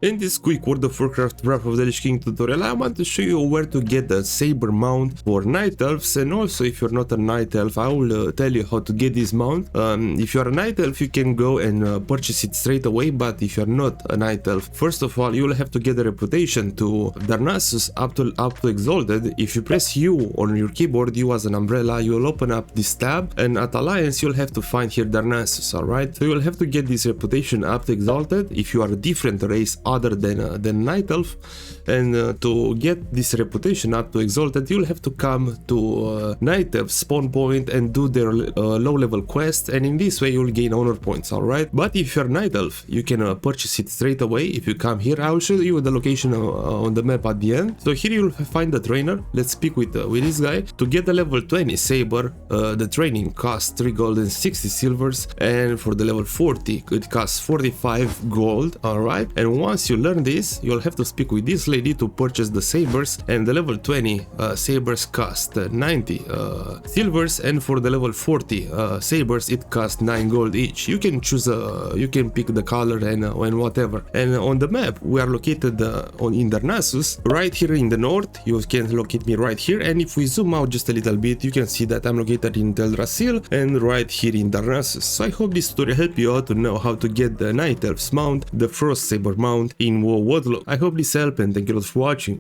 In this quick World of Warcraft Wrath of the Lich King tutorial, I want to show you where to get the SABER mount for Night Elves, and also if you're not a Night Elf, I will tell you how to get this mount. If you're a Night Elf, you can go and purchase it straight away, but if you're not a Night Elf, first of all, you will have to get a reputation to Darnassus up to Exalted. If you press U on your keyboard, U as an umbrella, you will open up this tab, and at Alliance, you'll have to find here Darnassus, alright? So you'll have to get this reputation up to Exalted if you are a different race other than Night Elf, and to get this reputation up to Exalted, you'll have to come to Night Elf spawn point and do their low level quest, and in this way you'll gain honor points, alright? But if you're Night Elf, you can purchase it straight away. If you come here, I will show you the location on the map at the end. So here you'll find the trainer. Let's speak with this guy. To get the level 20 saber, the training costs 3 gold and 60 silvers, and for the level 40 it costs 45 gold, alright? And once you learn this, you'll have to speak with this lady to purchase the sabers, and the level 20 sabers cost 90 silvers, and for the level 40 sabers it costs 9 gold each. You can choose you can pick the color and whatever. And on the map we are located in Darnassus, right here in the north. You can locate me right here, and if we zoom out just a little bit, you can see that I'm located in Teldrassil and right here in Darnassus. So I hope this tutorial helped you out to know how to get the Night Elves mount, the first saber mount in WoW WoTLK. I hope this helped, and thank you for watching.